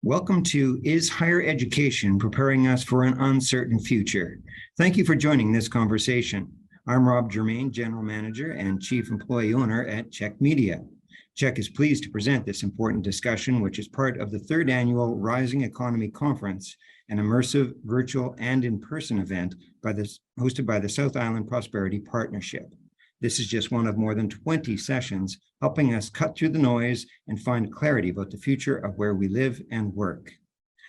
Welcome to Is Higher Education Preparing Us for an Uncertain Future? Thank you for joining this conversation. I'm Rob Germain, General Manager and Chief Employee Owner at Czech Media. Czech is pleased to present this important discussion, which is part of the third annual Rising Economy Conference, an immersive, virtual, and in-person event hosted by the South Island Prosperity Partnership. This is just one of more than 20 sessions, helping us cut through the noise and find clarity about the future of where we live and work.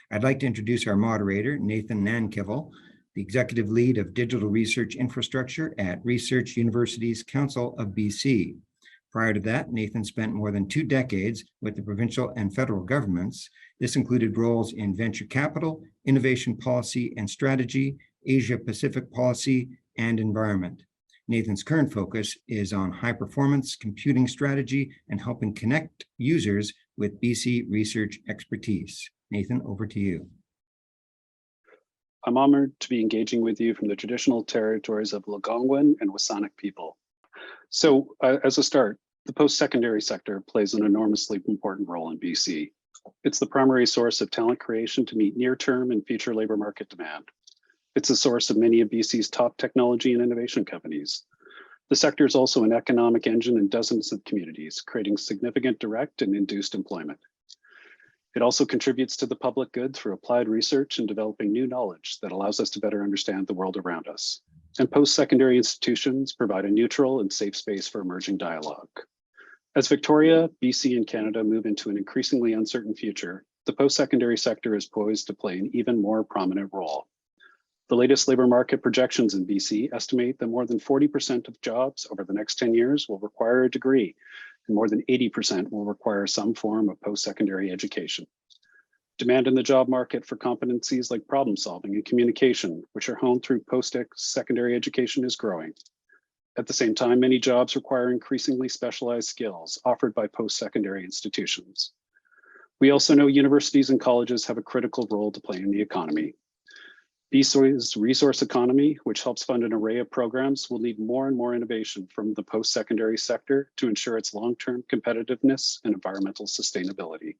I'd like to introduce our moderator, Nathan Nankivell, the Executive Lead of Digital Research Infrastructure at Research Universities Council of BC. Prior to that, Nathan spent more than 2 decades with the provincial and federal governments. This included roles in venture capital, innovation policy and strategy, Asia-Pacific policy, and environment. Nathan's current focus is on high-performance computing strategy and helping connect users with BC research expertise. Nathan, over to you. I'm honored to be engaging with you from the traditional territories of Algonquin and Wasanic people. So as a start, the post-secondary sector plays an enormously important role in BC. It's the primary source of talent creation to meet near-term and future labor market demand. It's the source of many of BC's top technology and innovation companies. The sector is also an economic engine in dozens of communities, creating significant direct and induced employment. It also contributes to the public good through applied research and developing new knowledge that allows us to better understand the world around us. And post-secondary institutions provide a neutral and safe space for emerging dialogue. As Victoria, BC, and Canada move into an increasingly uncertain future, the post-secondary sector is poised to play an even more prominent role. The latest labor market projections in BC estimate that more than 40% of jobs over the next 10 years will require a degree, and more than 80% will require some form of post-secondary education. Demand in the job market for competencies like problem solving and communication, which are honed through post-secondary education, is growing. At the same time, many jobs require increasingly specialized skills offered by post-secondary institutions. We also know universities and colleges have a critical role to play in the economy. BC's resource economy, which helps fund an array of programs, will need more and more innovation from the post-secondary sector to ensure its long-term competitiveness and environmental sustainability.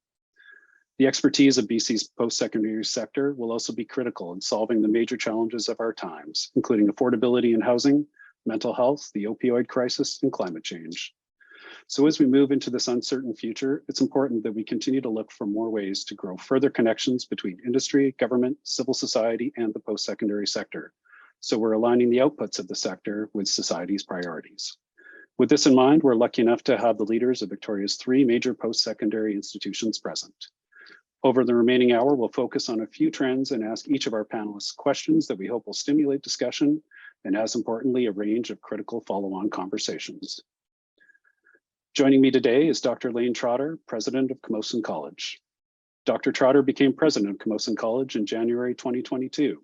The expertise of BC's post-secondary sector will also be critical in solving the major challenges of our times, including affordability in housing, mental health, the opioid crisis, and climate change. So as we move into this uncertain future, it's important that we continue to look for more ways to grow further connections between industry, government, civil society, and the post-secondary sector. So we're aligning the outputs of the sector with society's priorities. With this in mind, we're lucky enough to have the leaders of Victoria's 3 major post-secondary institutions present. Over the remaining hour, we'll focus on a few trends and ask each of our panelists questions that we hope will stimulate discussion and, as importantly, a range of critical follow-on conversations. Joining me today is Dr. Lane Trotter, President of Camosun College. Dr. Trotter became President of Camosun College in January 2022.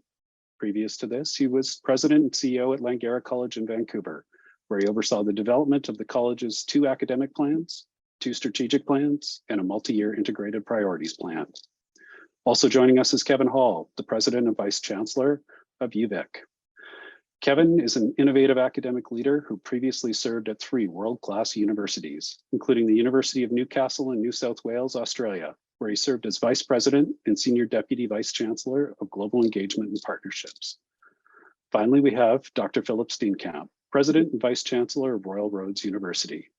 Previous to this, he was President and CEO at Langara College in Vancouver, where he oversaw the development of the college's 2 academic plans, 2 strategic plans, and a multi-year integrated priorities plan. Also joining us is Kevin Hall, the President and Vice-Chancellor of UVic. Kevin is an innovative academic leader who previously served at 3 world-class universities, including the University of Newcastle in New South Wales, Australia, where he served as Vice President and Senior Deputy Vice-Chancellor of Global Engagement and Partnerships. Finally, we have Dr. Philip Steenkamp, President and Vice-Chancellor of Royal Roads University.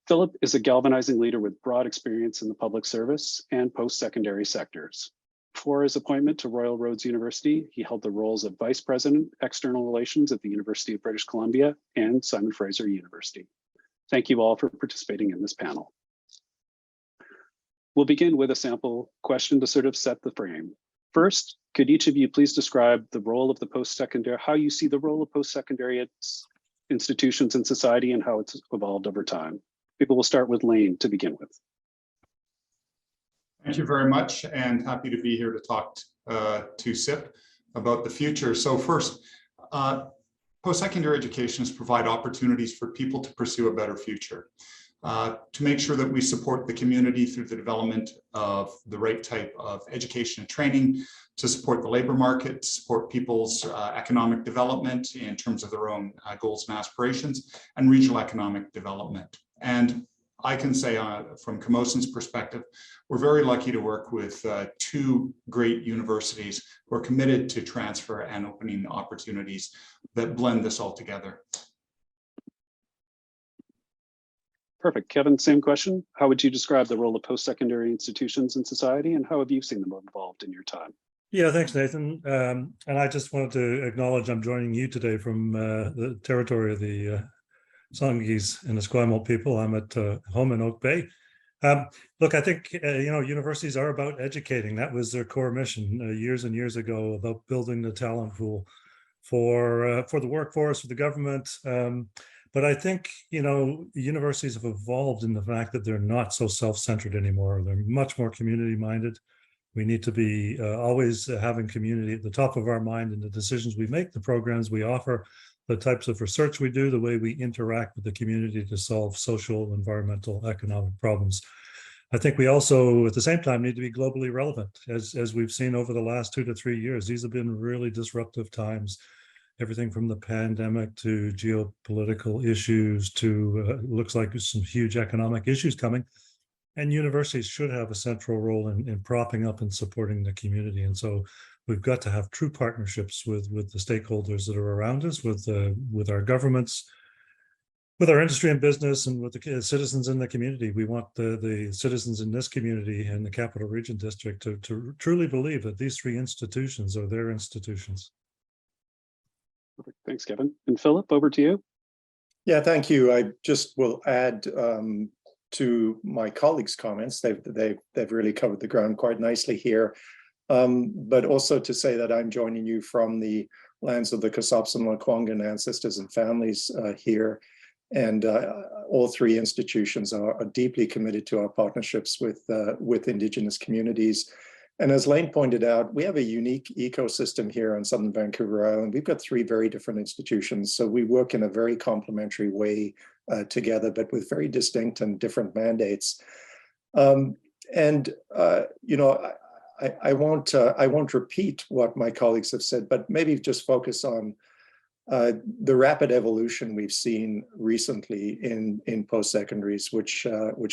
Philip is a galvanizing leader with broad experience in the public service and post-secondary sectors. Before his appointment to Royal Roads University, he held the roles of Vice President, External Relations at the University of British Columbia and Simon Fraser University. Thank you all for participating in this panel. We'll begin with a sample question to sort of set the frame. First, could each of you please describe the role of the post-secondary, how you see the role of post-secondary institutions in society and how it's evolved over time? Maybe we'll start with Lane to begin with. Thank you very much, and happy to be here to talk to SIP about the future. So first, post-secondary educations provide opportunities for people to pursue a better future, to make sure that we support the community through the development of the right type of education and training, to support the labor market, to support people's economic development in terms of their own goals and aspirations, and regional economic development. And I can say from Camosun's perspective, we're very lucky to work with two great universities who are committed to transfer and opening opportunities that blend this all together. Perfect. Kevin, same question. How would you describe the role of post-secondary institutions in society, and how have you seen them evolved in your time? Yeah, thanks, Nathan. And I just wanted to acknowledge I'm joining you today from the territory of the Songhees and Esquimalt people. I'm at home in Oak Bay. Look, I think, universities are about educating. That was their core mission years and years ago, about building the talent pool for the workforce, for the government. But I think, universities have evolved in the fact that they're not so self-centered anymore. They're much more community-minded. We need to be always having community at the top of our mind in the decisions we make, the programs we offer, the types of research we do, the way we interact with the community to solve social, environmental, economic problems. I think we also, at the same time, need to be globally relevant. As we've seen over the last 2 to 3 years, these have been really disruptive times. Everything from the pandemic to geopolitical issues to looks like some huge economic issues coming. And universities should have a central role in propping up and supporting the community. And so we've got to have true partnerships with the stakeholders that are around us, with our governments, with our industry and business, and with the citizens in the community. We want the citizens in this community and the Capital Region District to truly believe that these three institutions are their institutions. Perfect. Thanks, Kevin. And Philip, over to you. Yeah, thank you. I just will add to my colleagues' comments. They've really covered the ground quite nicely here. But also to say that I'm joining you from the lands of the Camosun and Lekwungen ancestors and families here. And all three institutions are deeply committed to our partnerships with Indigenous communities. And as Lane pointed out, we have a unique ecosystem here on Southern Vancouver Island. We've got three very different institutions. So we work in a very complementary way together, but with very distinct and different mandates. I won't repeat what my colleagues have said, but maybe just focus on the rapid evolution we've seen recently in post-secondaries, which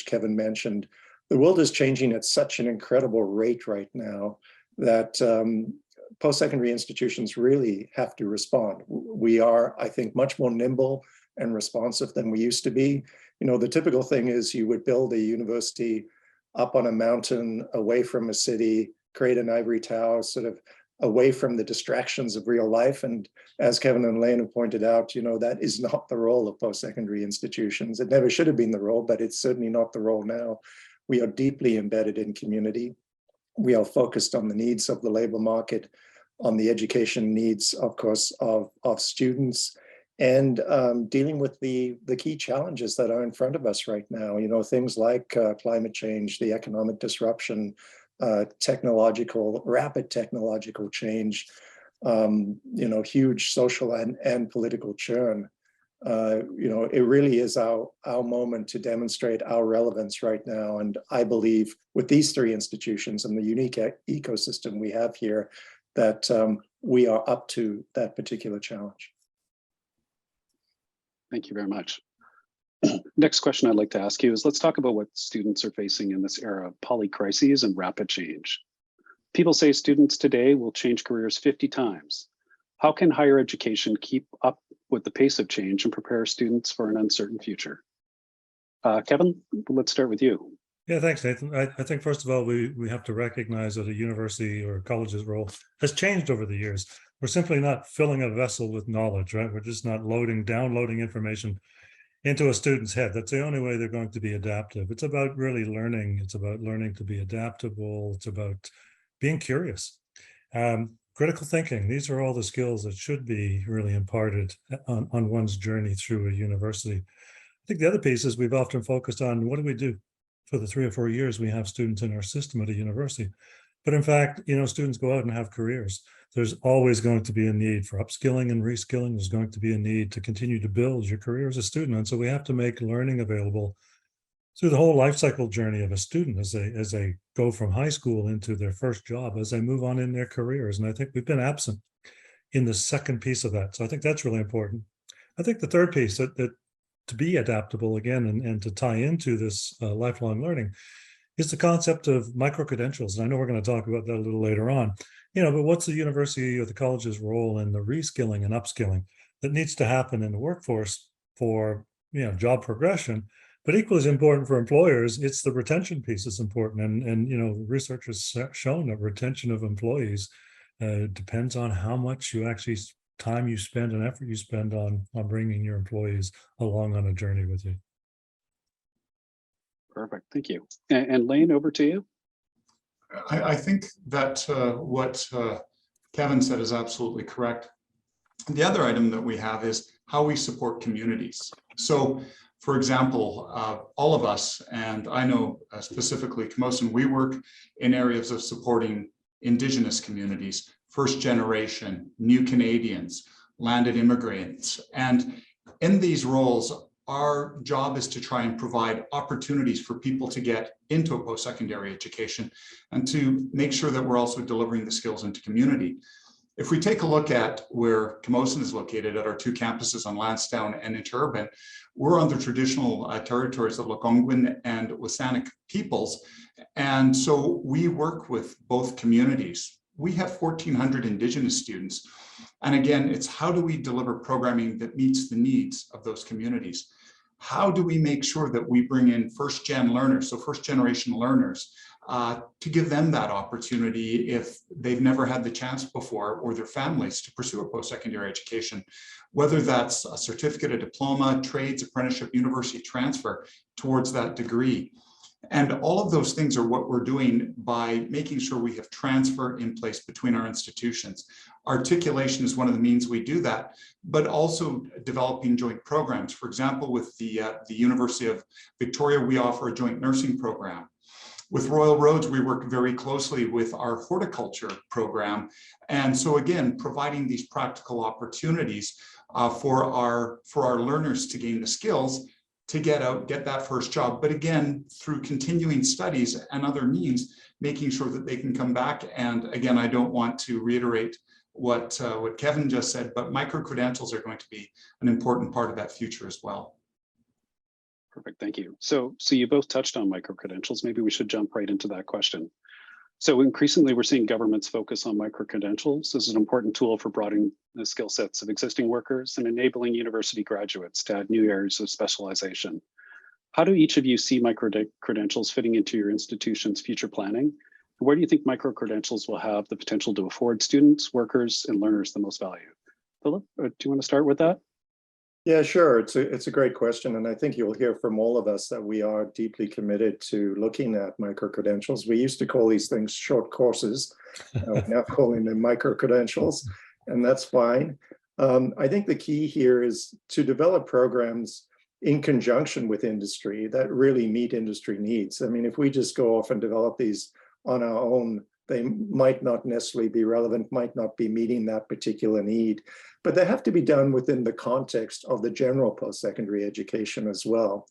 Kevin mentioned. The world is changing at such an incredible rate right now that post-secondary institutions really have to respond. We are, I think, much more nimble and responsive than we used to be. The typical thing is you would build a university up on a mountain, away from a city, create an ivory tower, sort of away from the distractions of real life. And as Kevin and Lane have pointed out, that is not the role of post-secondary institutions. It never should have been the role, but it's certainly not the role now. We are deeply embedded in community. We are focused on the needs of the labor market, on the education needs, of course, of students, and dealing with the key challenges that are in front of us right now. Things like climate change, the economic disruption, rapid technological change, huge social and political churn. It really is our moment to demonstrate our relevance right now. And I believe with these three institutions and the unique ecosystem we have here, that we are up to that particular challenge. Thank you very much. Next question I'd like to ask you is, let's talk about what students are facing in this era of polycrises and rapid change. People say students today will change careers 50 times. How can higher education keep up with the pace of change and prepare students for an uncertain future? Kevin, let's start with you. Yeah, thanks, Nathan. I think, first of all, we have to recognize that a university or a college's role has changed over the years. We're simply not filling a vessel with knowledge, right? We're just not downloading information into a student's head. That's the only way they're going to be adaptive. It's about really learning. It's about learning to be adaptable. It's about being curious. Critical thinking. These are all the skills that should be really imparted on one's journey through a university. I think the other piece is we've often focused on what do we do for the 3 or 4 years we have students in our system at a university. But in fact, students go out and have careers. There's always going to be a need for upskilling and reskilling. There's going to be a need to continue to build your career as a student. And so we have to make learning available through the whole life cycle journey of a student as they go from high school into their first job, as they move on in their careers. And I think we've been absent in the second piece of that. So I think that's really important. I think the third piece that to be adaptable again and to tie into this lifelong learning is the concept of micro-credentials. And I know we're going to talk about that a little later on. But what's the university or the college's role in the reskilling and upskilling that needs to happen in the workforce for job progression? But equally as important for employers, it's the retention piece that's important. And research has shown that retention of employees depends on how much time you spend and effort you spend on bringing your employees along on a journey with you. Perfect, thank you. And Lane, over to you. I think that what Kevin said is absolutely correct. The other item that we have is how we support communities. So, for example, all of us, and I know specifically Camosun, we work in areas of supporting Indigenous communities, first generation, new Canadians, landed immigrants. And in these roles, our job is to try and provide opportunities for people to get into a post-secondary education and to make sure that we're also delivering the skills into community. If we take a look at where Camosun is located at our two campuses on Lansdowne and Interurban, we're on the traditional territories of Algonquin and WSÁNEĆ peoples. And so we work with both communities. We have 1,400 Indigenous students. And again, it's how do we deliver programming that meets the needs of those communities? How do we make sure that we bring in first-gen learners, so first-generation learners, to give them that opportunity if they've never had the chance before, or their families, to pursue a post-secondary education, whether that's a certificate, a diploma, trades, apprenticeship, university transfer towards that degree. And all of those things are what we're doing by making sure we have transfer in place between our institutions. Articulation is one of the means we do that, but also developing joint programs. For example, with the University of Victoria, we offer a joint nursing program. With Royal Roads, we work very closely with our horticulture program. And so again, providing these practical opportunities for our learners to gain the skills to get out, get that first job. But again, through continuing studies and other means, making sure that they can come back. And again, I don't want to reiterate what Kevin just said, but micro-credentials are going to be an important part of that future as well. Perfect, thank you. So you both touched on micro-credentials. Maybe we should jump right into that question. So increasingly, we're seeing governments focus on micro-credentials. This is an important tool for broadening the skill sets of existing workers and enabling university graduates to add new areas of specialization. How do each of you see micro-credentials fitting into your institution's future planning? And where do you think micro-credentials will have the potential to afford students, workers, and learners the most value? Philip, do you want to start with that? Yeah, sure. It's a great question. And I think you'll hear from all of us that we are deeply committed to looking at micro-credentials. We used to call these things short courses. We're now calling them micro-credentials, and that's fine. I think the key here is to develop programs in conjunction with industry that really meet industry needs. I mean, if we just go off and develop these on our own, they might not necessarily be relevant, might not be meeting that particular need, but they have to be done within the context of the general post-secondary education as well.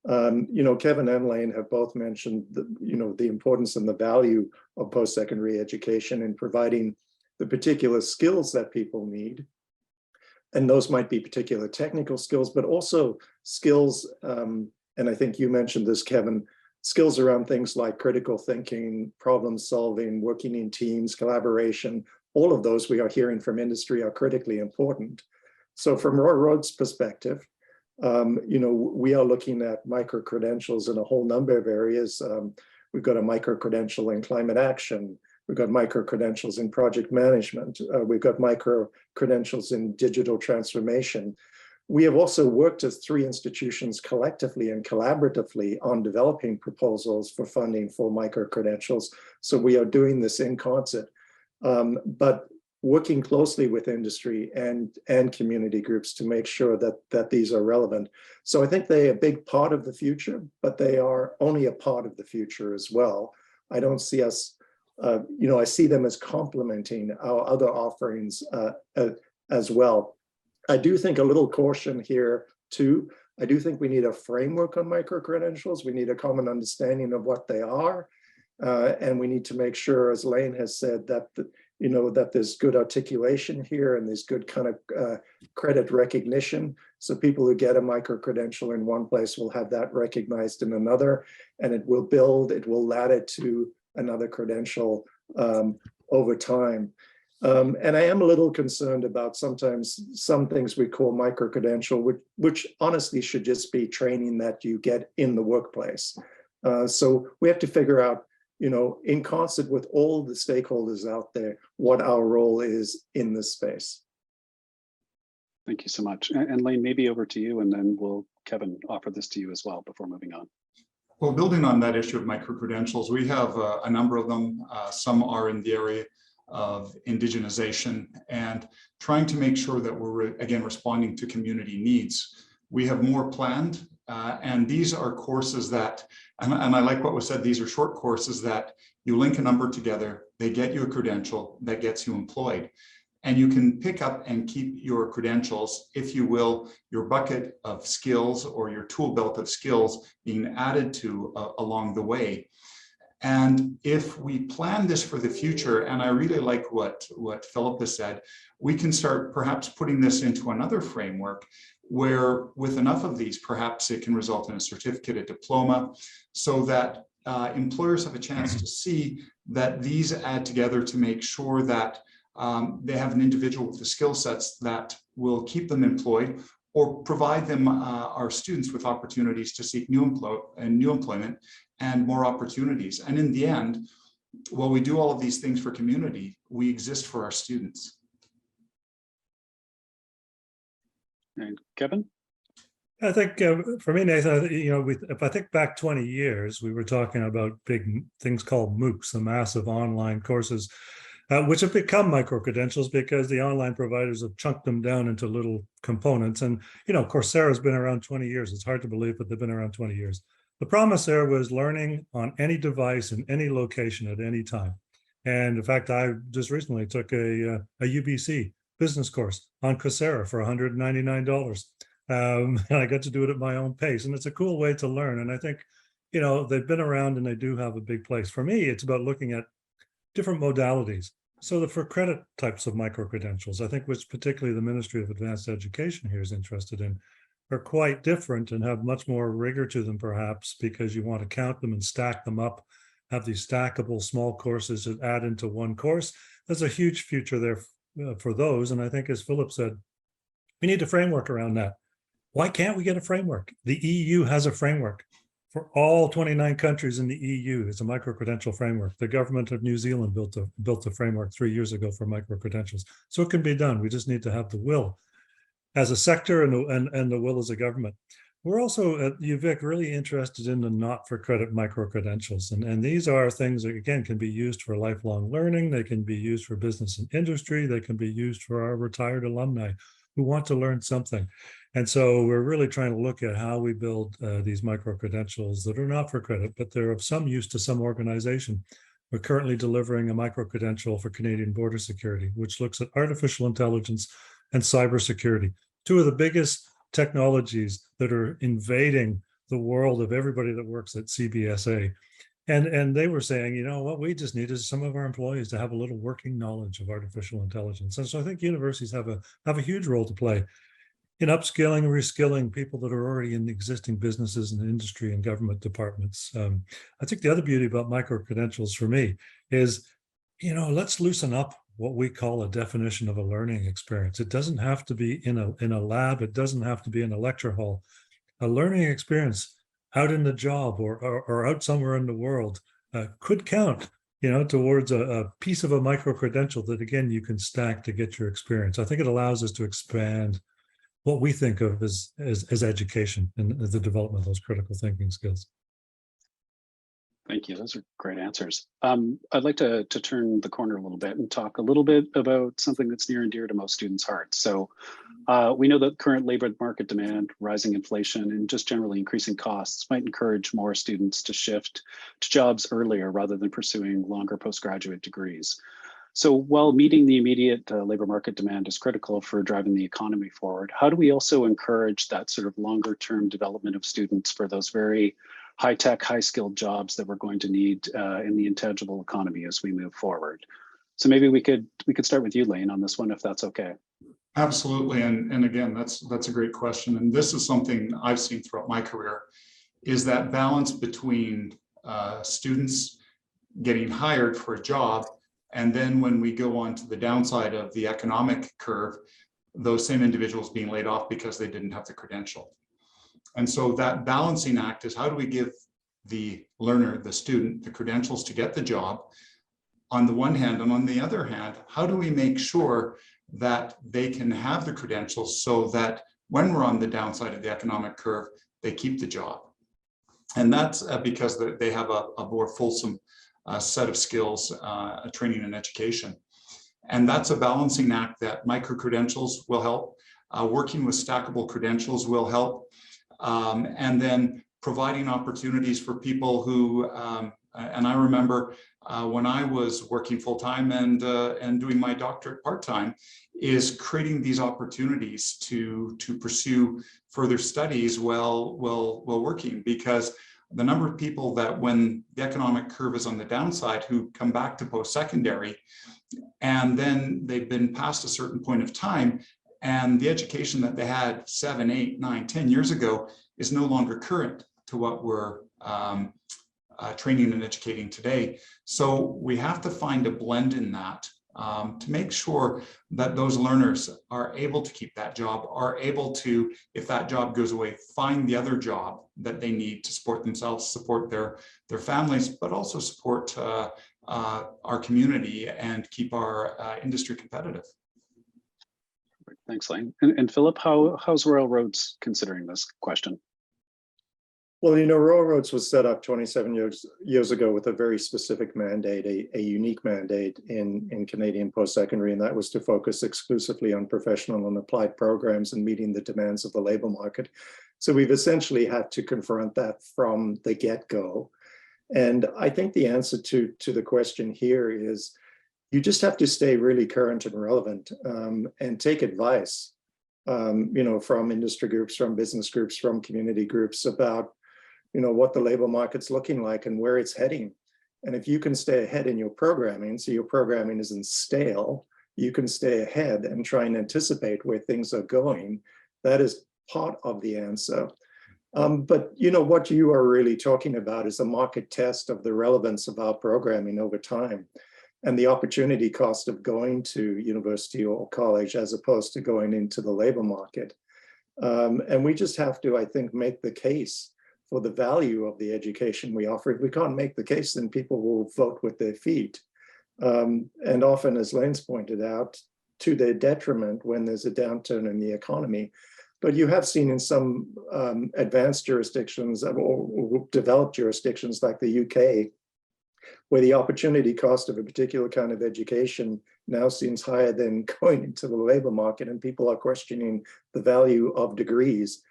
Kevin and Lane have both mentioned the importance and the value of post-secondary education in providing the particular skills that people need. And those might be particular technical skills, but also skills, and I think you mentioned this, Kevin, skills around things like critical thinking, problem solving, working in teams, collaboration. All of those we are hearing from industry are critically important. So from Royal Roads' perspective, we are looking at micro-credentials in a whole number of areas. We've got a micro-credential in climate action. We've got micro-credentials in project management. We've got micro-credentials in digital transformation. We have also worked as 3 institutions collectively and collaboratively on developing proposals for funding for micro-credentials. So we are doing this in concert, but working closely with industry and community groups to make sure that these are relevant. So I think they're a big part of the future, but they are only a part of the future as well. I don't see us, I see them as complementing our other offerings as well. I do think a little caution here too. I do think we need a framework on micro-credentials. We need a common understanding of what they are. And we need to make sure, as Lane has said, that that there's good articulation here and there's good kind of credit recognition. So people who get a micro-credential in one place will have that recognized in another, and it will ladder it to another credential over time. And I am a little concerned about sometimes some things we call micro-credential, which honestly should just be training that you get in the workplace. So we have to figure out, in concert with all the stakeholders out there, what our role is in this space. Thank you so much. And Lane, maybe over to you, and then Kevin, offer this to you as well before moving on. Well, building on that issue of micro-credentials, we have a number of them. Some are in the area of indigenization and trying to make sure that we're, again, responding to community needs. We have more planned, and these are courses that, and I like what was said, these are short courses that you link a number together, they get you a credential that gets you employed. And you can pick up and keep your credentials, if you will, your bucket of skills or your tool belt of skills being added to along the way. And if we plan this for the future, and I really like what Philip has said, we can start perhaps putting this into another framework where with enough of these, perhaps it can result in a certificate, a diploma, so that employers have a chance to see that these add together to make sure that they have an individual with the skill sets that will keep them employed or provide them, our students, with opportunities to seek new employment and more opportunities. And in the end, while we do all of these things for community, we exist for our students. And Kevin? I think for me, Nathan, if I think back 20 years, we were talking about big things called MOOCs, the massive online courses, which have become micro-credentials because the online providers have chunked them down into little components. And, Coursera's been around 20 years. It's hard to believe, but they've been around 20 years. The promise there was learning on any device in any location at any time. And in fact, I just recently took a UBC business course on Coursera for $199. And I got to do it at my own pace. And it's a cool way to learn. And I think, they've been around and they do have a big place. For me, it's about looking at different modalities. So for credit types of micro-credentials, I think which particularly the Ministry of Advanced Education here is interested in, are quite different and have much more rigor to them, perhaps, because you want to count them and stack them up, have these stackable small courses that add into one course. There's a huge future there for those. And I think, as Philip said, we need a framework around that. Why can't we get a framework? The EU has a framework for all 29 countries in the EU. It's a micro-credential framework. The government of New Zealand built a framework 3 years ago for micro-credentials. So it can be done. We just need to have the will as a sector and the will as a government. We're also at UVic really interested in the not-for-credit micro-credentials. And these are things that, again, can be used for lifelong learning. They can be used for business and industry. They can be used for our retired alumni who want to learn something. And so we're really trying to look at how we build these micro-credentials that are not for credit, but they're of some use to some organization. We're currently delivering a micro-credential for Canadian Border Security, which looks at artificial intelligence and cybersecurity, two of the biggest technologies that are invading the world of everybody that works at CBSA. And they were saying, what we just need is some of our employees to have a little working knowledge of artificial intelligence. And so I think universities have a huge role to play in upskilling and reskilling people that are already in existing businesses and industry and government departments. I think the other beauty about micro-credentials for me is, let's loosen up what we call a definition of a learning experience. It doesn't have to be in a lab. It doesn't have to be in a lecture hall. A learning experience out in the job or out somewhere in the world could count, towards a piece of a micro-credential that, again, you can stack to get your experience. I think it allows us to expand what we think of as education and the development of those critical thinking skills. Thank you. Those are great answers. I'd like to turn the corner a little bit and talk a little bit about something that's near and dear to most students' hearts. So we know that current labor market demand, rising inflation, and just generally increasing costs might encourage more students to shift to jobs earlier rather than pursuing longer postgraduate degrees. So while meeting the immediate labor market demand is critical for driving the economy forward, how do we also encourage that sort of longer term development of students for those very high-tech, high-skilled jobs that we're going to need in the intangible economy as we move forward? So maybe we could start with you, Lane, on this one, if that's okay. Absolutely. And again, that's a great question. And this is something I've seen throughout my career, is that balance between students getting hired for a job, and then when we go on to the downside of the economic curve, those same individuals being laid off because they didn't have the credential. And so that balancing act is, how do we give the learner, the student, the credentials to get the job on the one hand, and on the other hand, how do we make sure that they can have the credentials so that when we're on the downside of the economic curve, they keep the job? And that's because they have a more fulsome set of skills, training and education. And that's a balancing act that micro-credentials will help. Working with stackable credentials will help. And then providing opportunities for people who, and I remember when I was working full-time and doing my doctorate part-time, is creating these opportunities to pursue further studies while working, because the number of people that when the economic curve is on the downside who come back to post-secondary, and then they've been past a certain point of time, and the education that they had 7, 8, 9, 10 years ago is no longer current to what we're training and educating today. So we have to find a blend in that to make sure that those learners are able to keep that job, are able to, if that job goes away, find the other job that they need to support themselves, support their families, but also support our community and keep our industry competitive. Thanks, Lane. And Philip, how's Royal Roads considering this question? Well, you know, Royal Roads was set up 27 years ago with a very specific mandate, a unique mandate in Canadian post-secondary, and that was to focus exclusively on professional and applied programs and meeting the demands of the labor market. So we've essentially had to confront that from the get-go. And I think the answer to the question here is you just have to stay really current and relevant, and take advice, you know, from industry groups, from business groups, from community groups about, you know, what the labor market's looking like and where it's heading. And if you can stay ahead in your programming, so your programming isn't stale, you can stay ahead and try and anticipate where things are going. That is part of the answer. But you know, what you are really talking about is a market test of the relevance of our programming over time and the opportunity cost of going to university or college as opposed to going into the labor market. And we just have to, I think, make the case for the value of the education we offer. If we can't make the case, then people will vote with their feet. And often, as Lane's pointed out, to their detriment when there's a downturn in the economy. But you have seen in some advanced jurisdictions or developed jurisdictions like the UK, where the opportunity cost of a particular kind of education now seems higher than going into the labor market, and people are questioning the value of degrees.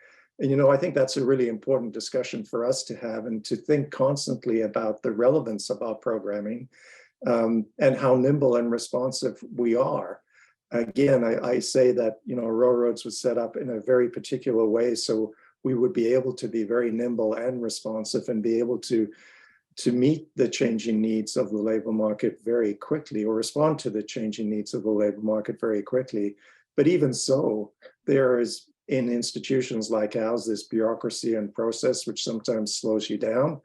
And, you know, I think that's a really important discussion for us to have and to think constantly about the relevance of our programming and how nimble and responsive we are. Again, I say that, you know, Royal Roads was set up in a very particular way, so we would be able to be very nimble and responsive and be able to meet the changing needs of the labor market very quickly, or respond to the changing needs of the labor market very quickly. But even so, there is, in institutions like ours, this bureaucracy and process which sometimes slows you down,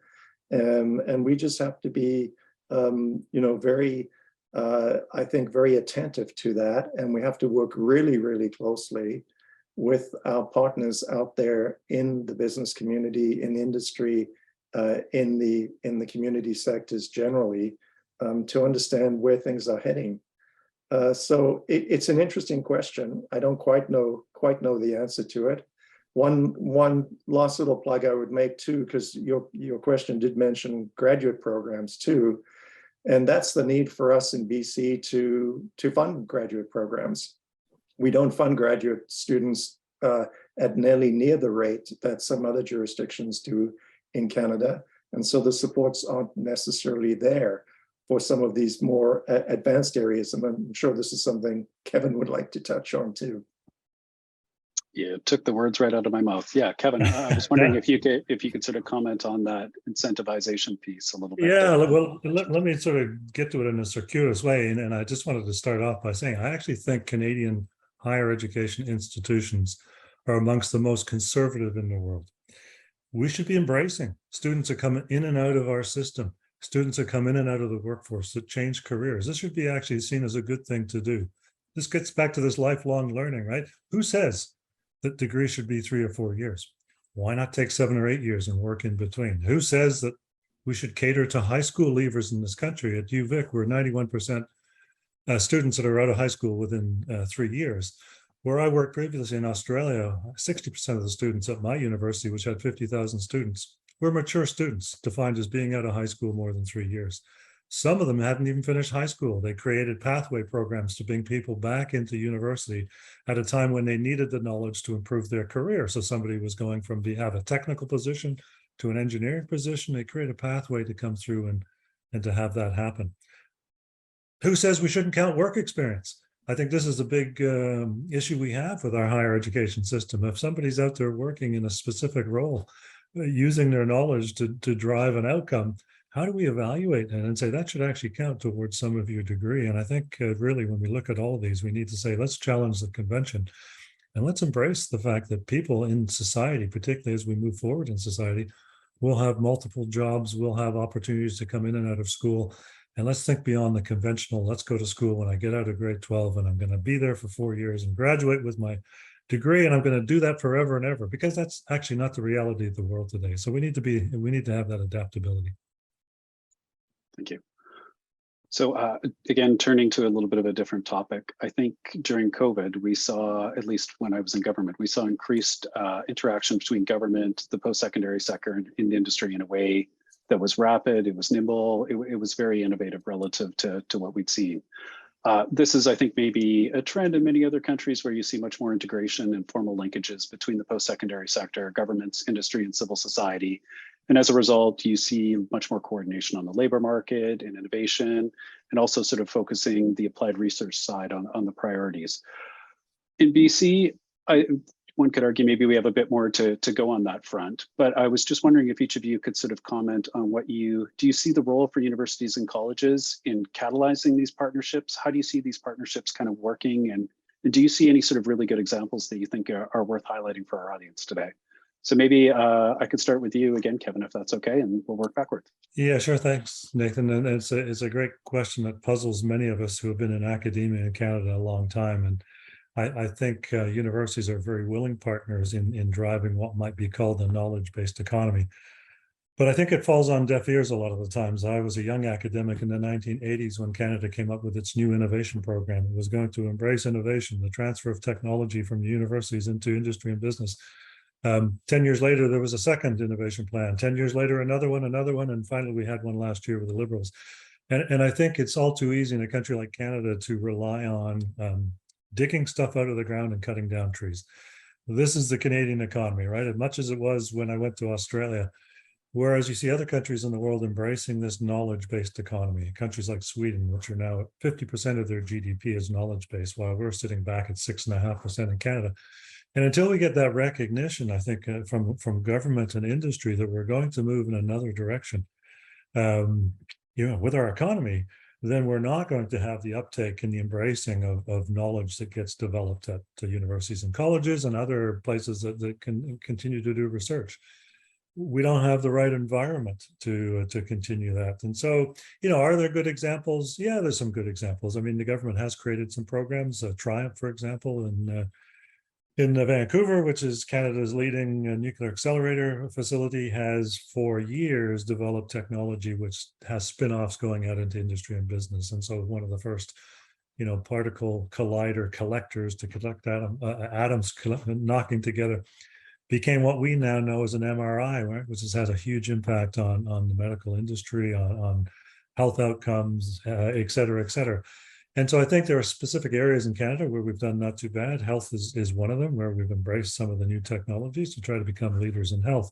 and we just have to be, you know, very, I think, very attentive to that, and we have to work really, really closely with our partners out there in the business community, in industry, in the community sectors generally, to understand where things are heading. So it's an interesting question. I don't quite know the answer to it. One last little plug I would make too, because your question did mention graduate programs too, and that's the need for us in BC to fund graduate programs. We don't fund graduate students at nearly near the rate that some other jurisdictions do in Canada, and so the supports aren't necessarily there for some of these more advanced areas. And I'm sure this is something Kevin would like to touch on too. You took the words right out of my mouth. Yeah, Kevin, I was wondering if you could sort of comment on that incentivization piece a little bit. Yeah, well, let me sort of get to it in a circuitous way. And I just wanted to start off by saying I actually think Canadian higher education institutions are amongst the most conservative in the world. We should be embracing students that come in and out of our system, students that come in and out of the workforce, that change careers. This should be actually seen as a good thing to do. This gets back to this lifelong learning, right? Who says that degrees should be 3 or 4 years? Why not take 7 or 8 years and work in between? Who says that we should cater to high school leavers in this country? At UVic, we're 91% students that are out of high school within 3 years. Where I worked previously in Australia, 60% of the students at my university, which had 50,000 students, were mature students defined as being out of high school more than 3 years. Some of them hadn't even finished high school. They created pathway programs to bring people back into university at a time when they needed the knowledge to improve their career. So somebody was going from have a technical position to an engineering position. They create a pathway to come through and to have that happen. Who says we shouldn't count work experience? I think this is a big issue we have with our higher education system. If somebody's out there working in a specific role, using their knowledge to drive an outcome, how do we evaluate that and say that should actually count towards some of your degree? And I think really when we look at all of these, we need to say, let's challenge the convention and let's embrace the fact that people in society, particularly as we move forward in society, will have multiple jobs, will have opportunities to come in and out of school. And let's think beyond the conventional. Let's go to school when I get out of grade 12 and I'm going to be there for 4 years and graduate with my degree, and I'm going to do that forever and ever, because that's actually not the reality of the world today. So we need to have that adaptability. Thank you. So again, turning to a little bit of a different topic, I think during COVID, we saw, at least when I was in government, we saw increased interaction between government, the post-secondary sector, and in the industry in a way that was rapid, it was nimble, it was very innovative relative to what we'd seen. This is, I think, maybe a trend in many other countries where you see much more integration and formal linkages between the post-secondary sector, governments, industry, and civil society. And as a result, you see much more coordination on the labor market and innovation, and also sort of focusing the applied research side on the priorities. In BC, one could argue maybe we have a bit more to go on that front, but I was just wondering if each of you could sort of comment on do you see the role for universities and colleges in catalyzing these partnerships? How do you see these partnerships kind of working? And do you see any sort of really good examples that you think are worth highlighting for our audience today? So maybe I could start with you again, Kevin, if that's okay, and we'll work backwards. Yeah, sure. Thanks, Nathan. And it's a great question that puzzles many of us who have been in academia in Canada a long time. And I think universities are very willing partners in driving what might be called the knowledge-based economy. But I think it falls on deaf ears a lot of the times. I was a young academic in the 1980s when Canada came up with its new innovation program. It was going to embrace innovation, the transfer of technology from the universities into industry and business. 10 years later, there was a second innovation plan. 10 years later, another one, and finally we had one last year with the Liberals. And I think it's all too easy in a country like Canada to rely on digging stuff out of the ground and cutting down trees. This is the Canadian economy, right? As much as it was when I went to Australia, whereas you see other countries in the world embracing this knowledge-based economy, countries like Sweden, which are now 50% of their GDP is knowledge-based, while we're sitting back at 6.5% in Canada. And until we get that recognition, I think from government and industry that we're going to move in another direction, with our economy, then we're not going to have the uptake and the embracing of knowledge that gets developed at universities and colleges and other places that can continue to do research. We don't have the right environment to continue that. And so, are there good examples? Yeah, there's some good examples. I mean, the government has created some programs, Triumph, for example, in Vancouver, which is Canada's leading nuclear accelerator facility, has for years developed technology which has spin-offs going out into industry and business. And so one of the first, particle collider collectors to collect atoms knocking together became what we now know as an MRI, right? Which has a huge impact on the medical industry, on health outcomes, et cetera, et cetera. And so I think there are specific areas in Canada where we've done not too bad. Health is one of them, where we've embraced some of the new technologies to try to become leaders in health.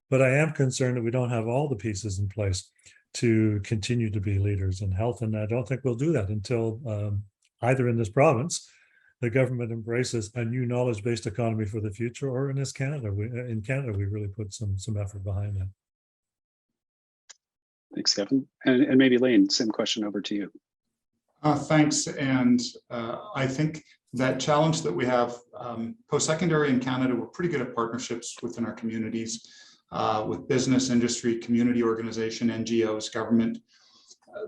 But I am concerned that we don't have all the pieces in place to continue to be leaders in health. And I don't think we'll do that until either in this province the government embraces a new knowledge-based economy for the future, or in Canada, we really put some effort behind that. Thanks, Kevin. And maybe Lane, same question over to you. Thanks. And I think that challenge that we have post-secondary in Canada, we're pretty good at partnerships within our communities with business, industry, community organization, NGOs, government.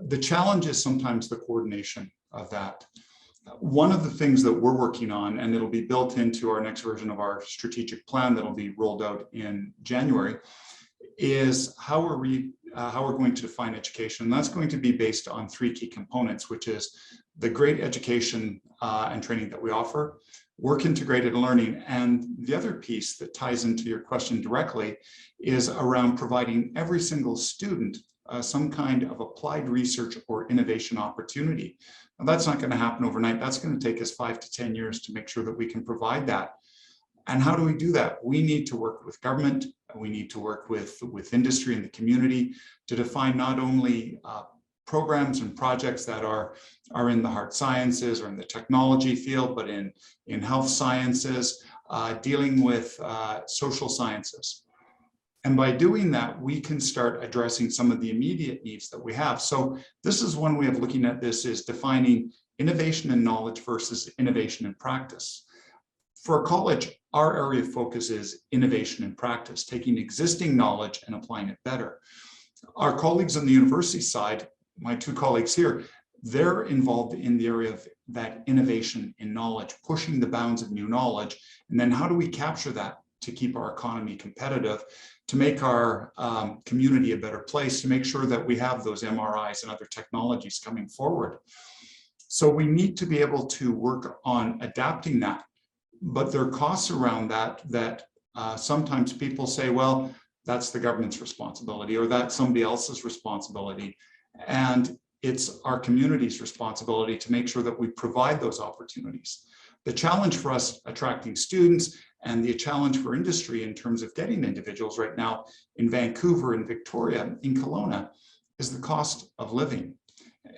The challenge is sometimes the coordination of that. One of the things that we're working on, and it'll be built into our next version of our strategic plan that'll be rolled out in January, is how we're going to define education. And that's going to be based on 3 key components, which is the great education and training that we offer, work integrated learning, and the other piece that ties into your question directly is around providing every single student some kind of applied research or innovation opportunity. And that's not going to happen overnight. That's going to take us 5 to 10 years to make sure that we can provide that. And how do we do that? We need to work with government, we need to work with industry and the community to define not only programs and projects that are in the hard sciences or in the technology field, but in health sciences, dealing with social sciences. And by doing that, we can start addressing some of the immediate needs that we have. So this is one way of looking at this, is defining innovation in knowledge versus innovation in practice. For a college, our area of focus is innovation in practice, taking existing knowledge and applying it better. Our colleagues on the university side, my 2 colleagues here, they're involved in the area of that innovation in knowledge, pushing the bounds of new knowledge. And then how do we capture that to keep our economy competitive, to make our community a better place, to make sure that we have those MRIs and other technologies coming forward. So we need to be able to work on adapting that. But there are costs around that sometimes people say, well, that's the government's responsibility, or that's somebody else's responsibility. And it's our community's responsibility to make sure that we provide those opportunities. The challenge for us attracting students and the challenge for industry in terms of getting individuals right now in Vancouver, in Victoria, in Kelowna, is the cost of living.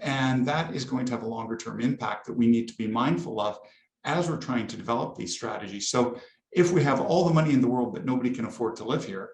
And that is going to have a longer term impact that we need to be mindful of as we're trying to develop these strategies. So if we have all the money in the world but nobody can afford to live here,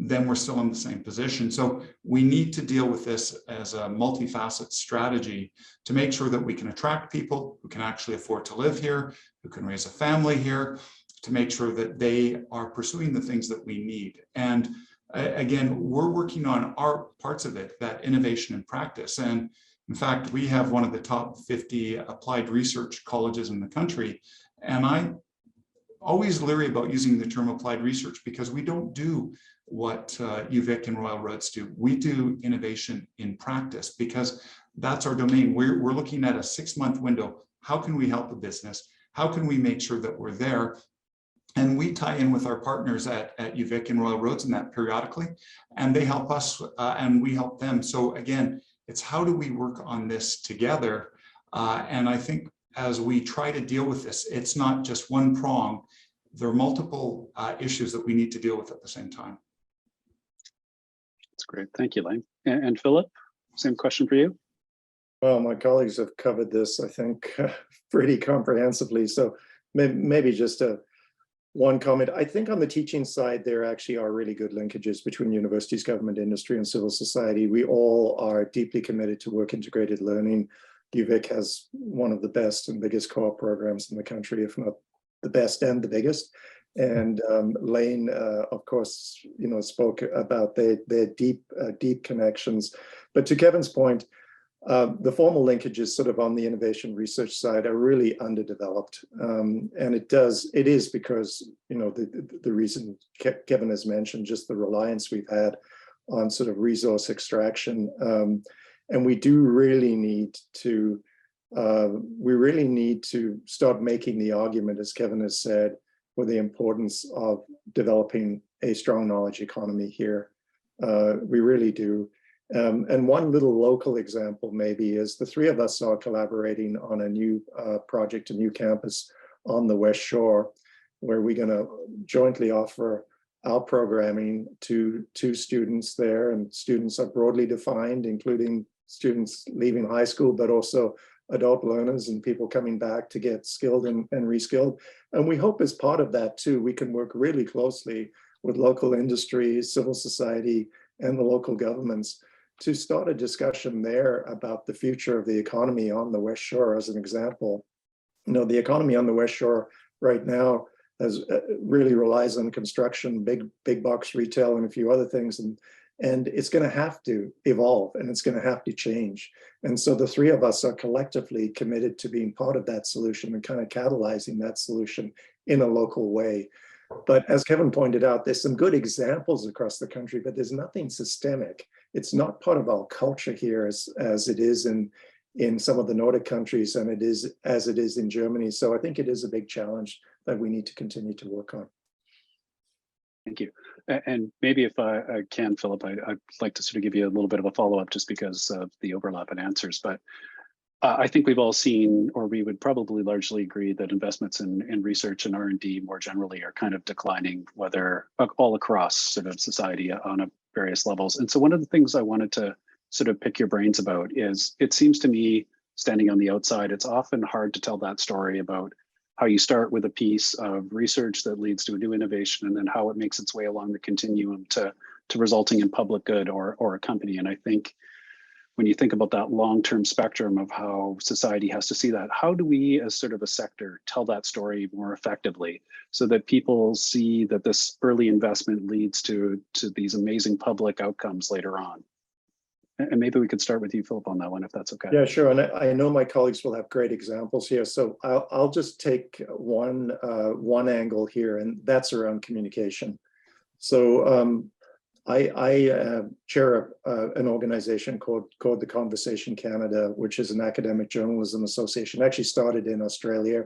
then we're still in the same position. So we need to deal with this as a multifaceted strategy to make sure that we can attract people who can actually afford to live here, who can raise a family here, to make sure that they are pursuing the things that we need. And again, we're working on our parts of it, that innovation and practice. And in fact, we have one of the top 50 applied research colleges in the country. And I'm always leery about using the term applied research because we don't do what UVic and Royal Roads do. We do innovation in practice because that's our domain. We're looking at a 6-month window. How can we help a business? How can we make sure that we're there? And we tie in with our partners at UVic and Royal Roads in that periodically, and they help us and we help them. So again, it's how do we work on this together? And I think as we try to deal with this, it's not just one prong. There are multiple issues that we need to deal with at the same time. That's great. Thank you, Lane. And Philip, same question for you. Well, my colleagues have covered this, I think, pretty comprehensively. So maybe just one comment. I think on the teaching side, there actually are really good linkages between universities, government, industry, and civil society. We all are deeply committed to work integrated learning. UVic has one of the best and biggest co-op programs in the country, if not the best and the biggest. And Lane, of course, spoke about their deep connections. But to Kevin's point, the formal linkages sort of on the innovation research side are really underdeveloped. And it is because, the reason Kevin has mentioned, just the reliance we've had on sort of resource extraction. And we really need to start making the argument, as Kevin has said, for the importance of developing a strong knowledge economy here. We really do. And one little local example maybe is the 3 of us are collaborating on a new project, a new campus on the West Shore, where we're going to jointly offer our programming to students there. And students are broadly defined, including students leaving high school, but also adult learners and people coming back to get skilled and reskilled. And we hope as part of that too, we can work really closely with local industries, civil society, and the local governments to start a discussion there about the future of the economy on the West Shore. As an example, you know, the economy on the West Shore right now has really relies on construction, big box retail, and a few other things, and it's going to have to evolve, and it's going to have to change. And so the three of us are collectively committed to being part of that solution and kind of catalyzing that solution in a local way. But as Kevin pointed out, there's some good examples across the country, but there's nothing systemic. It's not part of our culture here as it is in some of the Nordic countries, and it is as it is in Germany. So I think it is a big challenge that we need to continue to work on. Thank you. And maybe if I can, Philip, I'd like to sort of give you a little bit of a follow-up just because of the overlap in answers. But I think we've all seen, or we would probably largely agree, that investments in research and R&D more generally are kind of declining, whether all across sort of society on a various levels. And so one of the things I wanted to sort of pick your brains about is, it seems to me, standing on the outside, it's often hard to tell that story about how you start with a piece of research that leads to a new innovation, and then how it makes its way along the continuum to resulting in public good or a company. And I think when you think about that long-term spectrum of how society has to see that, how do we as sort of a sector tell that story more effectively so that people see that this early investment leads to these amazing public outcomes later on? And maybe we could start with you, Philip, on that one, if that's okay. Yeah, sure. And I know my colleagues will have great examples here. So I'll just take one angle here, and that's around communication. So I chair an organization called the Conversation Canada, which is an academic journalism association. Actually started in Australia,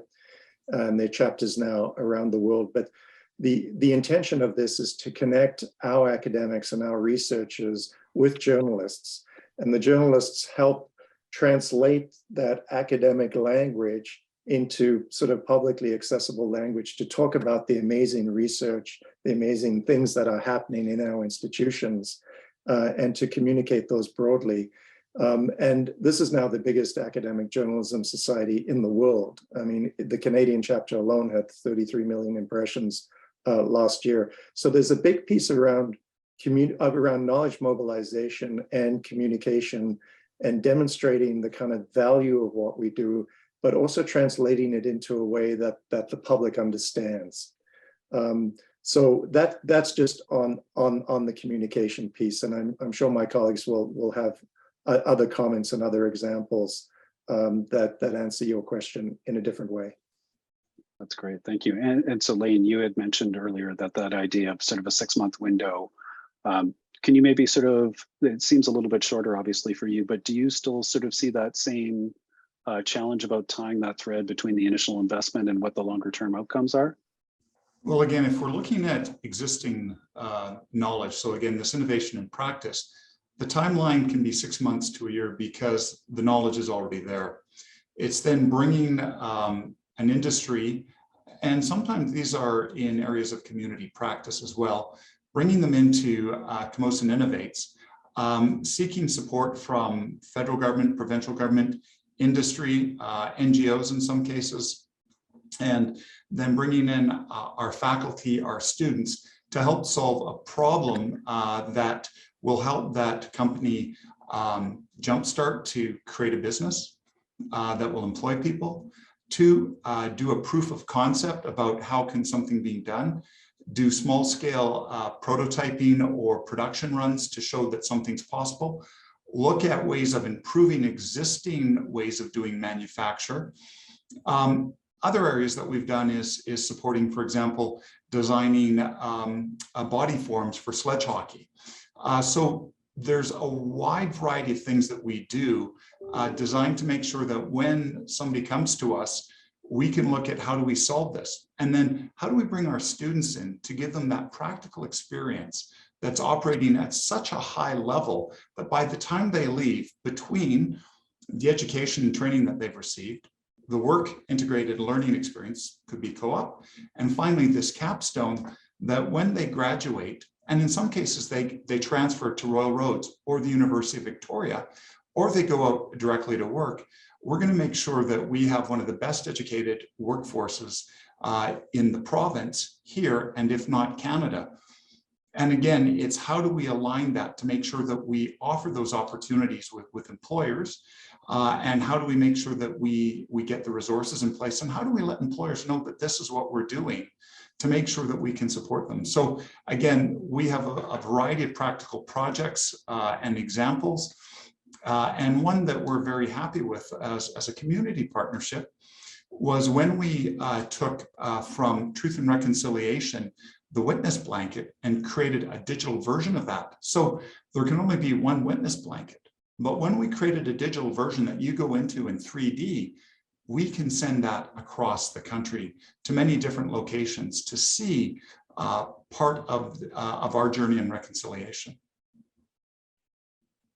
and their chapters now around the world. But the intention of this is to connect our academics and our researchers with journalists, and the journalists help translate that academic language into sort of publicly accessible language to talk about the amazing research, the amazing things that are happening in our institutions, and to communicate those broadly. And this is now the biggest academic journalism society in the world. I mean, the Canadian chapter alone had 33 million impressions last year. So there's a big piece around knowledge mobilization and communication, and demonstrating the kind of value of what we do, but also translating it into a way that the public understands. So that's just on the communication piece, and I'm sure my colleagues will have other comments and other examples that answer your question in a different way. That's great, thank you. And so Lane, you had mentioned earlier that idea of sort of a 6-month window. Can you maybe sort of, it seems a little bit shorter obviously for you, but do you still sort of see that same challenge about tying that thread between the initial investment and what the longer term outcomes are? Well, again, if we're looking at existing knowledge, so again, this innovation in practice, the timeline can be 6 months to a year because the knowledge is already there. It's then bringing an industry, and sometimes these are in areas of community practice as well, bringing them into Camosun Innovates, seeking support from federal government, provincial government, industry, NGOs in some cases, and then bringing in our faculty, our students, to help solve a problem that will help that company jumpstart to create a business that will employ people, to do a proof of concept about how can something be done, do small scale prototyping or production runs to show that something's possible, look at ways of improving existing ways of doing manufacture. Other areas that we've done is supporting, for example, designing body forms for sledge hockey. So there's a wide variety of things that we do designed to make sure that when somebody comes to us, we can look at how do we solve this? And then how do we bring our students in to give them that practical experience that's operating at such a high level that by the time they leave, between the education and training that they've received, the work integrated learning experience, could be co-op, and finally this capstone, that when they graduate, and in some cases they transfer to Royal Roads or the University of Victoria, or they go out directly to work, we're going to make sure that we have one of the best educated workforces in the province here, and if not Canada. And again, it's how do we align that to make sure that we offer those opportunities with employers, and how do we make sure that we get the resources in place, and how do we let employers know that this is what we're doing to make sure that we can support them. So again, we have a variety of practical projects and examples, and one that we're very happy with as a community partnership was when we took from Truth and Reconciliation the witness blanket and created a digital version of that. So there can only be one witness blanket. But when we created a digital version that you go into in 3D, we can send that across the country to many different locations to see part of our journey in reconciliation.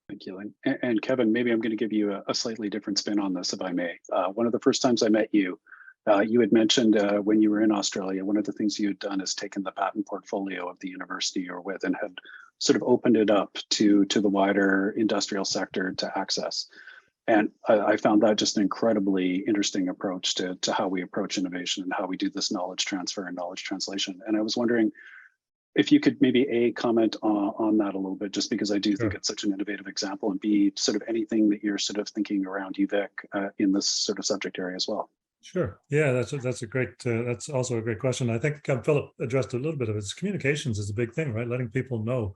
Thank you. And Kevin, maybe I'm going to give you a slightly different spin on this, if I may. One of the first times I met you, you had mentioned when you were in Australia, one of the things you had done is taken the patent portfolio of the university you're with and had sort of opened it up to the wider industrial sector to access. And I found that just an incredibly interesting approach to how we approach innovation and how we do this knowledge transfer and knowledge translation. And I was wondering if you could maybe comment on that a little bit, just because I do think it's such an innovative example, and B, sort of anything that you're sort of thinking around UVic in this sort of subject area as well. Sure. Yeah, that's a great, that's also a great question. I think Philip addressed a little bit of it. Communications is a big thing, right? Letting people know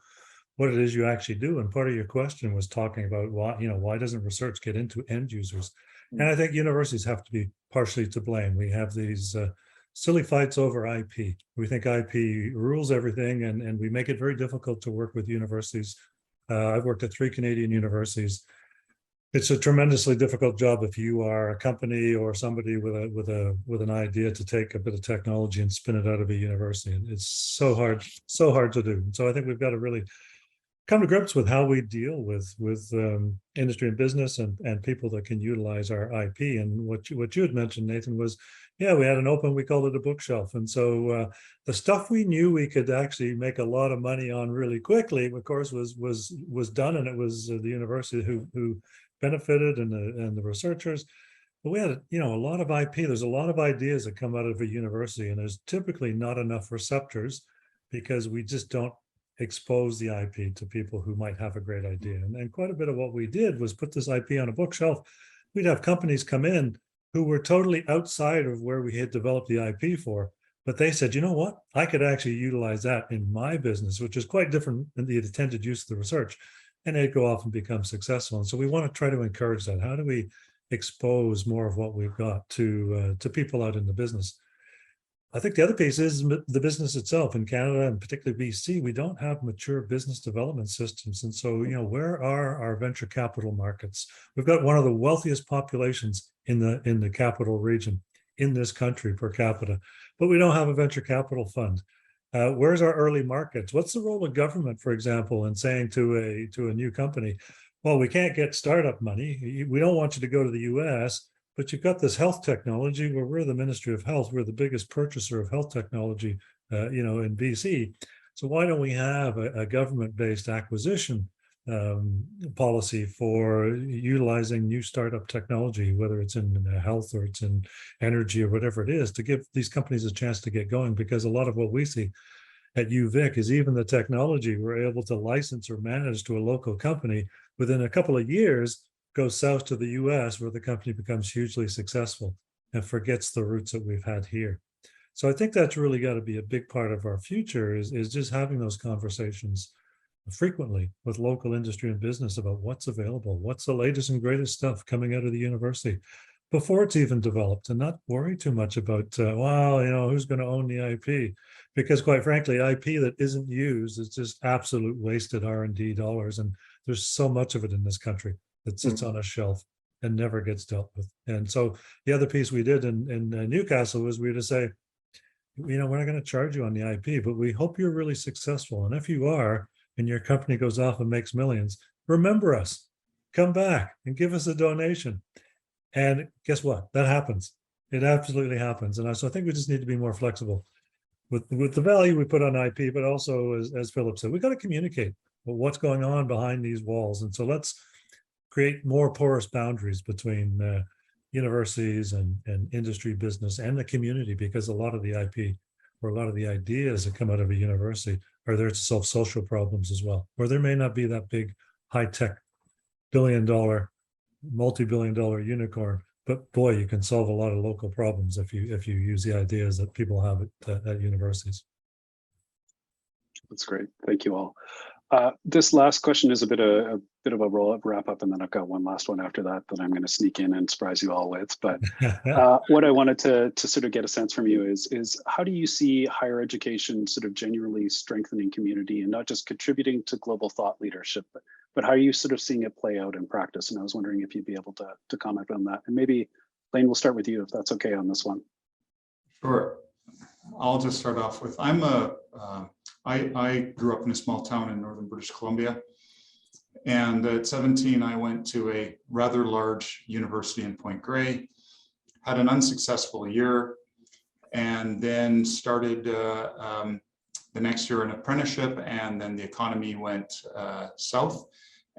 what it is you actually do. And part of your question was talking about why doesn't research get into end users? And I think universities have to be partially to blame. We have these silly fights over IP. We think IP rules everything, and we make it very difficult to work with universities. I've worked at 3 Canadian universities. It's a tremendously difficult job if you are a company or somebody with an idea to take a bit of technology and spin it out of a university. And it's so hard to do. So I think we've got to really come to grips with how we deal with industry and business and people that can utilize our IP. And what you had mentioned, Nathan, was, yeah, we had an open, we called it a bookshelf. And so the stuff we knew we could actually make a lot of money on really quickly, of course, was done, and it was the university who benefited and the researchers. But we had a lot of IP. There's a lot of ideas that come out of a university, and there's typically not enough receptors because we just don't expose the IP to people who might have a great idea. And quite a bit of what we did was put this IP on a bookshelf. We'd have companies come in who were totally outside of where we had developed the IP for, but they said, you know what, I could actually utilize that in my business, which is quite different than the intended use of the research, and they'd go off and become successful. And so we want to try to encourage that. How do we expose more of what we've got to people out in the business? I think the other piece is the business itself. In Canada, and particularly BC, we don't have mature business development systems. And so, where are our venture capital markets? We've got one of the wealthiest populations in the capital region in this country per capita, but we don't have a venture capital fund. Where's our early markets? What's the role of government, for example, in saying to a new company, well, we can't get startup money. We don't want you to go to the US, but you've got this health technology where we're the Ministry of Health. We're the biggest purchaser of health technology, in BC. So why don't we have a government-based acquisition policy for utilizing new startup technology, whether it's in health or it's in energy or whatever it is, to give these companies a chance to get going? Because a lot of what we see at UVic is even the technology we're able to license or manage to a local company within a couple of years goes south to the US, where the company becomes hugely successful and forgets the roots that we've had here. So I think that's really got to be a big part of our future is just having those conversations frequently with local industry and business about what's available, what's the latest and greatest stuff coming out of the university before it's even developed, and not worry too much about, who's going to own the IP? Because quite frankly, IP that isn't used is just absolute wasted R&D dollars. And there's so much of it in this country that sits on a shelf and never gets dealt with. And so the other piece we did in Newcastle was we had to say, we're not going to charge you on the IP, but we hope you're really successful. And if you are, and your company goes off and makes millions, remember us, come back and give us a donation. And guess what? That happens. It absolutely happens. And so I think we just need to be more flexible with the value we put on IP, but also, as Philip said, we've got to communicate what's going on behind these walls. And so let's create more porous boundaries between universities and industry, business, and the community, because a lot of the IP or a lot of the ideas that come out of a university are there to solve social problems as well, where there may not be that big high-tech billion-dollar, multi-billion-dollar unicorn, but boy, you can solve a lot of local problems if you use the ideas that people have at universities. That's great. Thank you all. This last question is a bit of a roll-up wrap up, and then I've got one last one after that I'm going to sneak in and surprise you all with. But what I wanted to sort of get a sense from you is how do you see higher education sort of genuinely strengthening community and not just contributing to global thought leadership, but how are you sort of seeing it play out in practice? And I was wondering if you'd be able to comment on that. And maybe Lane, we'll start with you if that's okay on this one. Sure. I'll just start off with, I grew up in a small town in northern British Columbia. And at 17, I went to a rather large university in Point Grey, had an unsuccessful year, and then started the next year an apprenticeship, and then the economy went south.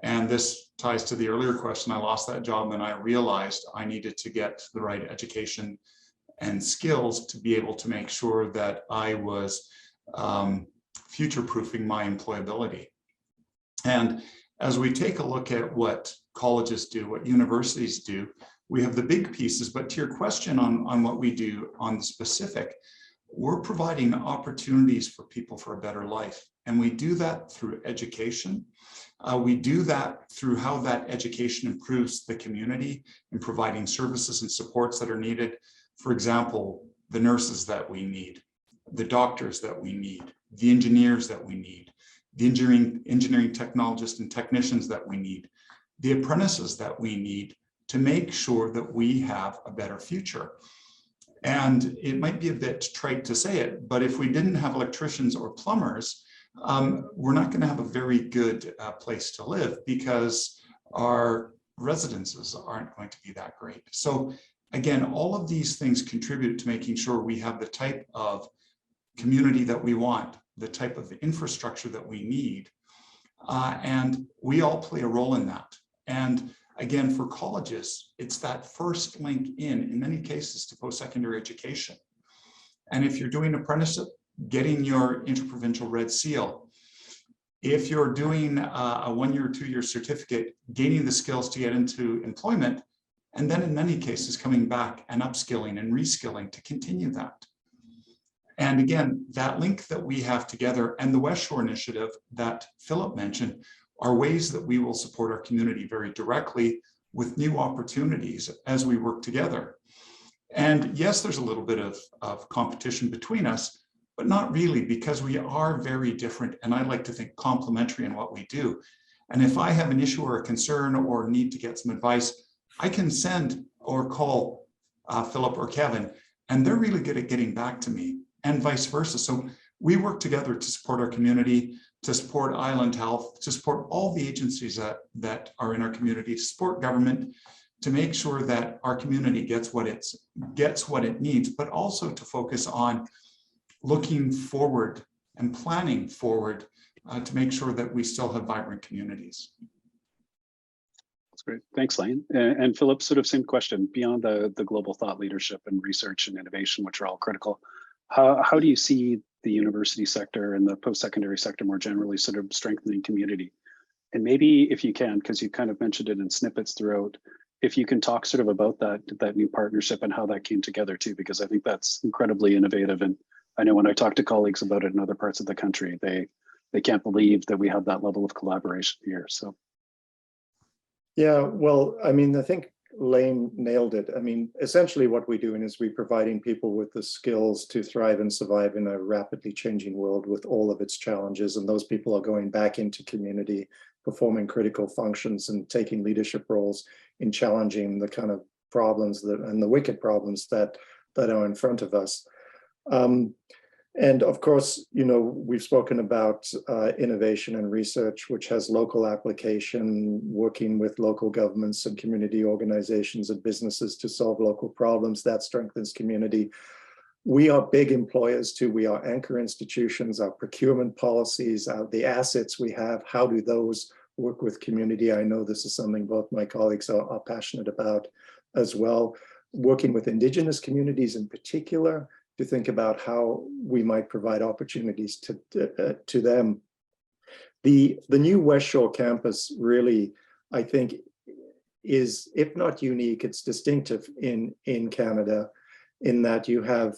And this ties to the earlier question. I lost that job and I realized I needed to get the right education and skills to be able to make sure that I was future-proofing my employability. And as we take a look at what colleges do, what universities do, we have the big pieces, but to your question on what we do on the specific, we're providing opportunities for people for a better life. And we do that through education. We do that through how that education improves the community and providing services and supports that are needed. For example, the nurses that we need, the doctors that we need, the engineers that we need, the engineering technologists and technicians that we need, the apprentices that we need to make sure that we have a better future. And it might be a bit trite to say it, but if we didn't have electricians or plumbers, we're not going to have a very good place to live because our residences aren't going to be that great. So again, all of these things contribute to making sure we have the type of community that we want, the type of infrastructure that we need. And we all play a role in that. And again, for colleges, it's that first link in many cases, to post-secondary education. And if you're doing apprenticeship, getting your interprovincial red seal. If you're doing a 1 year or 2 year certificate, gaining the skills to get into employment, and then in many cases coming back and upskilling and reskilling to continue that. And again, that link that we have together and the West Shore Initiative that Philip mentioned are ways that we will support our community very directly with new opportunities as we work together. And yes, there's a little bit of competition between us, but not really, because we are very different, and I like to think complementary in what we do. And if I have an issue or a concern or need to get some advice, I can send or call Philip or Kevin, and they're really good at getting back to me, and vice versa. So we work together to support our community, to support Island Health, to support all the agencies that are in our community, to support government, to make sure that our community gets what it needs, but also to focus on looking forward and planning forward to make sure that we still have vibrant communities. That's great. Thanks, Lane. And Philip, sort of same question, beyond the global thought leadership and research and innovation, which are all critical, how do you see the university sector and the post-secondary sector more generally sort of strengthening community? And maybe if you can, because you kind of mentioned it in snippets throughout, if you can talk sort of about that new partnership and how that came together too, because I think that's incredibly innovative. And I know when I talk to colleagues about it in other parts of the country, they can't believe that we have that level of collaboration here. So. Yeah, well, I mean, I think Lane nailed it. I mean, essentially what we're doing is we're providing people with the skills to thrive and survive in a rapidly changing world with all of its challenges. And those people are going back into community, performing critical functions and taking leadership roles in challenging the kind of problems and the wicked problems that are in front of us. And of course, you know, we've spoken about innovation and research, which has local application, working with local governments and community organizations and businesses to solve local problems. That strengthens community. We are big employers too. We are anchor institutions, our procurement policies, the assets we have, how do those work with community. I know this is something both my colleagues are passionate about as well. Working with Indigenous communities in particular, to think about how we might provide opportunities to them. The new West Shore campus really, I think, is, if not unique, it's distinctive in Canada, in that you have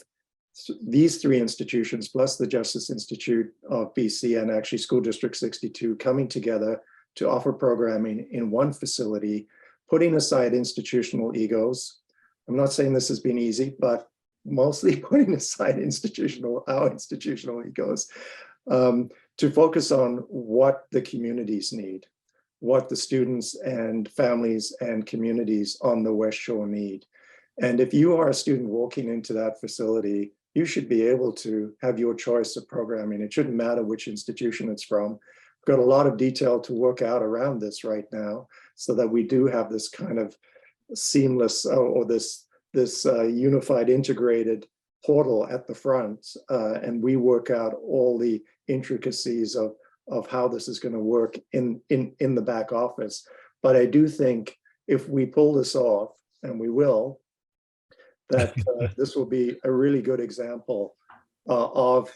these three institutions plus the Justice Institute of BC and actually School District 62 coming together to offer programming in one facility, putting aside institutional egos. I'm not saying this has been easy, but mostly putting aside our institutional egos, to focus on what the communities need, what the students and families and communities on the West Shore need. And if you are a student walking into that facility, you should be able to have your choice of programming. It shouldn't matter which institution it's from. We've got a lot of detail to work out around this right now, so that we do have this kind of seamless, or this unified integrated portal at the front, and we work out all the intricacies of how this is going to work in the back office. But I do think if we pull this off, and we will, that this will be a really good example of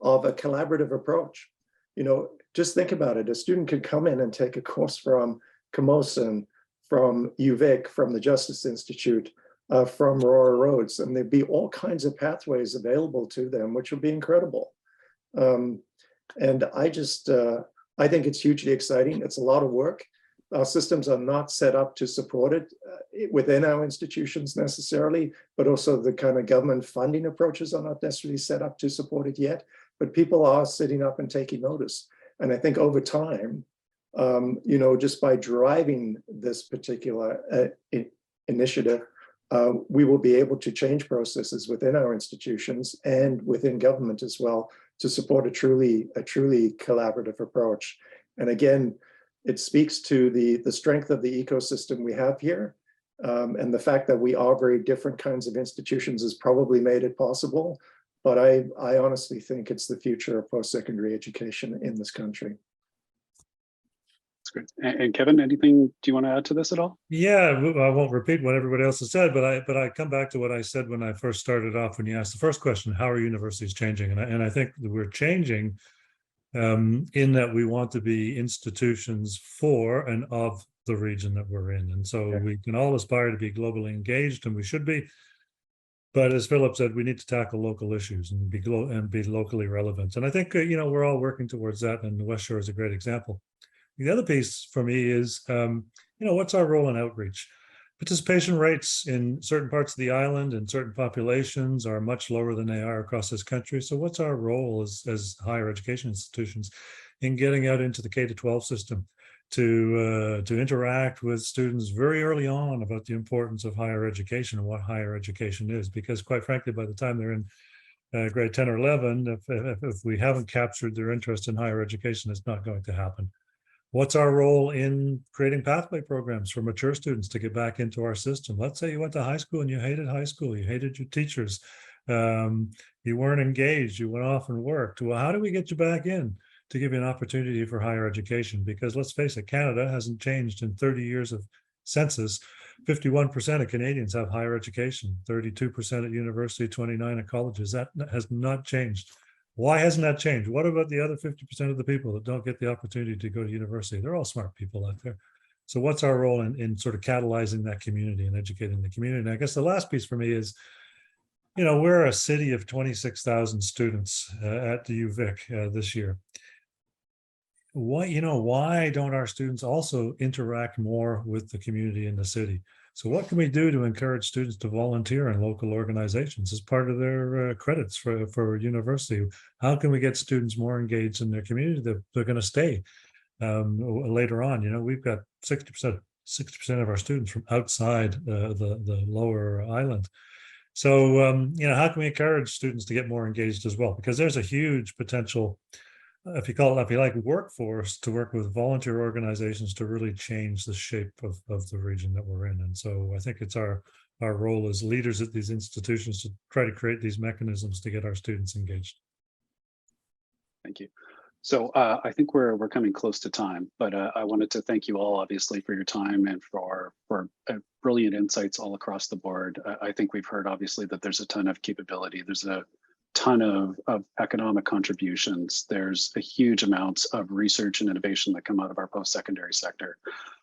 a collaborative approach. You know, just think about it. A student could come in and take a course from Camosun, from UVic, from the Justice Institute, from Aurora Roads, and there'd be all kinds of pathways available to them, which would be incredible. And I think it's hugely exciting. It's a lot of work. Our systems are not set up to support it within our institutions necessarily, but also the kind of government funding approaches are not necessarily set up to support it yet, but people are sitting up and taking notice. And I think over time, you know, just by driving this particular initiative, we will be able to change processes within our institutions and within government as well to support a truly collaborative approach. And again, it speaks to the strength of the ecosystem we have here. And the fact that we are very different kinds of institutions has probably made it possible. But I honestly think it's the future of post-secondary education in this country. That's great. And Kevin, anything do you want to add to this at all? Yeah, I won't repeat what everybody else has said, but I come back to what I said when I first started off, when you asked the first question, how are universities changing? And I think that we're changing in that we want to be institutions for and of the region that we're in. And so we can all aspire to be globally engaged, and we should be. But as Philip said, we need to tackle local issues and be locally relevant. And I think, you know, we're all working towards that, and the West Shore is a great example. The other piece for me is, you know, what's our role in outreach? Participation rates in certain parts of the island and certain populations are much lower than they are across this country. So what's our role as higher education institutions in getting out into the K-12 system to interact with students very early on about the importance of higher education and what higher education is? Because quite frankly, by the time they're in grade 10 or 11, if we haven't captured their interest in higher education, it's not going to happen. What's our role in creating pathway programs for mature students to get back into our system? Let's say you went to high school and you hated high school, you hated your teachers, you weren't engaged, you went off and worked. Well, how do we get you back in to give you an opportunity for higher education? Because let's face it, Canada hasn't changed in 30 years of census. 51% of Canadians have higher education, 32% at university, 29% at colleges. That has not changed. Why hasn't that changed? What about the other 50% of the people that don't get the opportunity to go to university? They're all smart people out there. So what's our role in sort of catalyzing that community and educating the community? And I guess the last piece for me is, you know, we're a city of 26,000 students at the UVic this year. Why don't our students also interact more with the community in the city? So what can we do to encourage students to volunteer in local organizations as part of their credits for university? How can we get students more engaged in their community that they're going to stay later on? You know, we've got 60% of our students from outside the lower island. So, you know, how can we encourage students to get more engaged as well? Because there's a huge potential, if you like, workforce, to work with volunteer organizations to really change the shape of the region that we're in. And so I think it's our role as leaders at these institutions to try to create these mechanisms to get our students engaged. Thank you. So I think we're coming close to time, but I wanted to thank you all, obviously, for your time and for brilliant insights all across the board. I think we've heard, obviously, that there's a ton of capability. There's a ton of economic contributions. There's a huge amounts of research and innovation that come out of our post-secondary sector.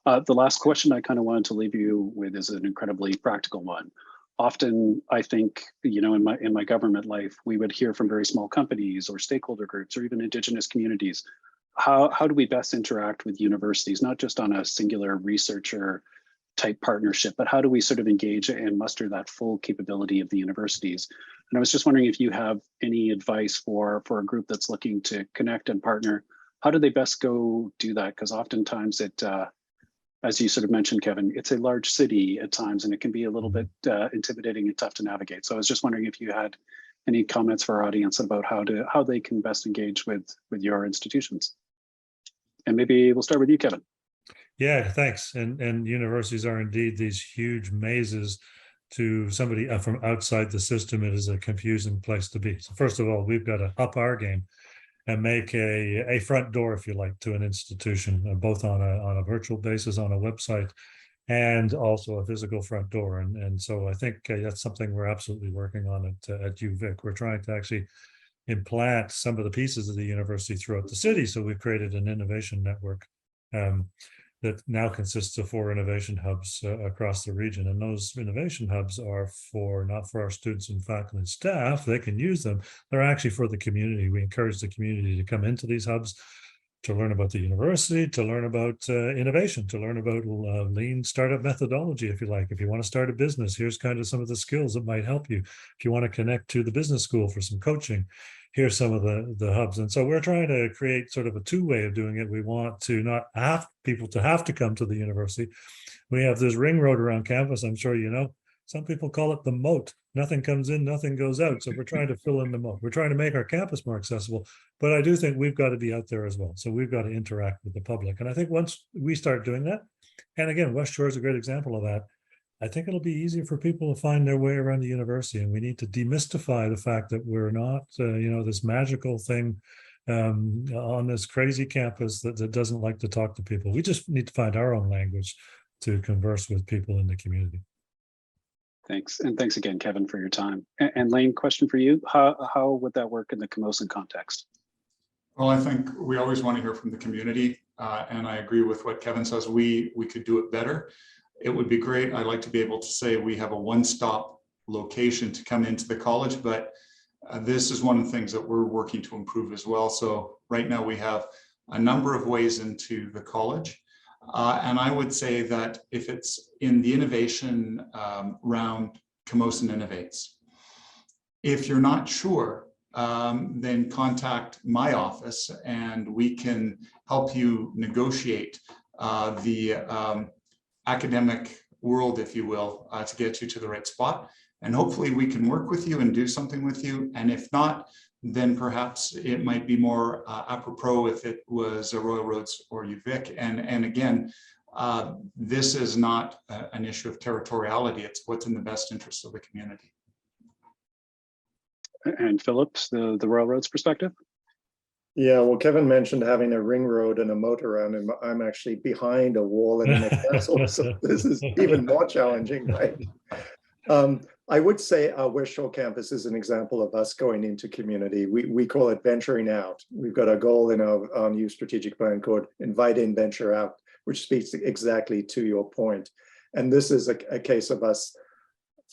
The last question I kind of wanted to leave you with is an incredibly practical one. Often, I think, you know, in my government life, we would hear from very small companies or stakeholder groups or even Indigenous communities. How do we best interact with universities, not just on a singular researcher type partnership, but how do we sort of engage and muster that full capability of the universities? And I was just wondering if you have any advice for a group that's looking to connect and partner. How do they best go do that? Because oftentimes it, as you sort of mentioned, Kevin, it's a large city at times, and it can be a little bit intimidating and tough to navigate. So I was just wondering if you had any comments for our audience about how they can best engage with your institutions. And maybe we'll start with you, Kevin. Yeah, thanks. And universities are indeed these huge mazes. To somebody from outside the system, it is a confusing place to be. So first of all, we've got to up our game and make a front door, if you like, to an institution, both on a virtual basis, on a website, and also a physical front door. And so I think that's something we're absolutely working on at UVic. We're trying to actually implant some of the pieces of the university throughout the city. So we've created an innovation network that now consists of 4 innovation hubs across the region. And those innovation hubs are not for our students and faculty and staff. They can use them. They're actually for the community. We encourage the community to come into these hubs to learn about the university, to learn about innovation, to learn about lean startup methodology, if you like. If you want to start a business, here's kind of some of the skills that might help you. If you want to connect to the business school for some coaching, here's some of the hubs. And so we're trying to create sort of a two-way of doing it. We want to not have people to have to come to the university. We have this ring road around campus, I'm sure you know. Some people call it the moat. Nothing comes in, nothing goes out. So we're trying to fill in the moat. We're trying to make our campus more accessible, but I do think we've got to be out there as well. So we've got to interact with the public. And I think once we start doing that, and again, West Shore is a great example of that, I think it'll be easier for people to find their way around the university. And we need to demystify the fact that we're not, this magical thing on this crazy campus that doesn't like to talk to people. We just need to find our own language to converse with people in the community. Thanks. And thanks again, Kevin, for your time. And Lane, question for you. How would that work in the Camosun context? Well, I think we always want to hear from the community. And I agree with what Kevin says. We could do it better. It would be great. I'd like to be able to say we have a one-stop location to come into the college, but this is one of the things that we're working to improve as well. So right now we have a number of ways into the college. And I would say that if it's in the innovation round, Camosun Innovates. If you're not sure, then contact my office and we can help you negotiate the academic world, if you will, to get you to the right spot. And hopefully we can work with you and do something with you. And if not, then perhaps it might be more apropos if it was a Royal Roads or UVic. And again, this is not an issue of territoriality. It's what's in the best interest of the community. And Phillips, the Royal Roads perspective? Yeah, well, Kevin mentioned having a ring road and a moat around him. I'm actually behind a wall and a castle, so this is even more challenging, right? I would say our West Shore campus is an example of us going into community. We call it venturing out. We've got a goal in our new strategic plan called Invite In, Venture Out, which speaks exactly to your point. And this is a case of us,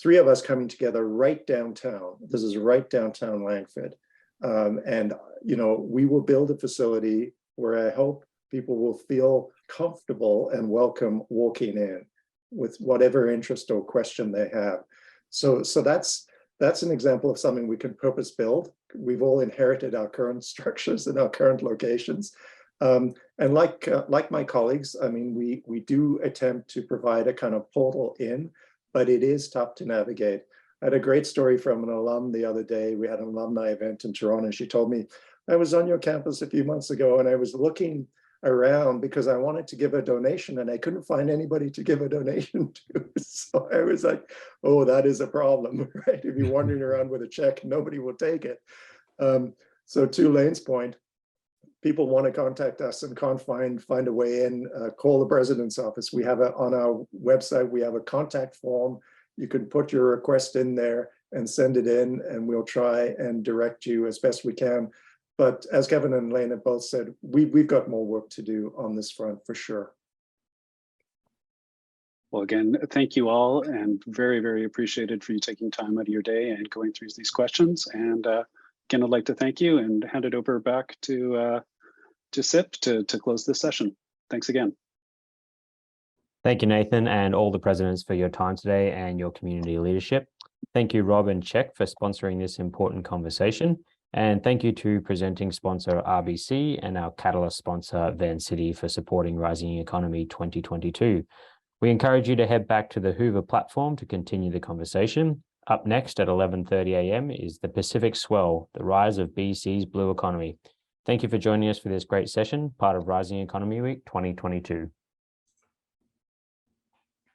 3 of us coming together right downtown. This is right downtown Langford. And, we will build a facility where I hope people will feel comfortable and welcome walking in with whatever interest or question they have. So that's an example of something we can purpose build. We've all inherited our current structures and our current locations. And like my colleagues, I mean, we do attempt to provide a kind of portal in, but it is tough to navigate. I had a great story from an alum the other day. We had an alumni event in Toronto, and she told me, I was on your campus a few months ago and I was looking around because I wanted to give a donation and I couldn't find anybody to give a donation to. So I was like, oh, that is a problem, right? If you're wandering around with a check, nobody will take it. So to Lane's point, people want to contact us and can't find a way in, call the president's office. We have on our website, we have a contact form. You can put your request in there and send it in, and we'll try and direct you as best we can. But as Kevin and Lena both said, we've got more work to do on this front for sure. Well, again, thank you all, and very, very appreciated for you taking time out of your day and going through these questions. And again, I'd like to thank you and hand it over back to SIP to close this session. Thanks again. Thank you, Nathan, and all the presidents for your time today and your community leadership. Thank you, Rob and Czech, for sponsoring this important conversation. And thank you to presenting sponsor RBC and our Catalyst sponsor Vancity for supporting Rising Economy 2022. We encourage you to head back to the Hoover platform to continue the conversation. Up next at 11:30 a.m. is the Pacific Swell, the rise of BC's blue economy. Thank you for joining us for this great session, part of Rising Economy Week 2022.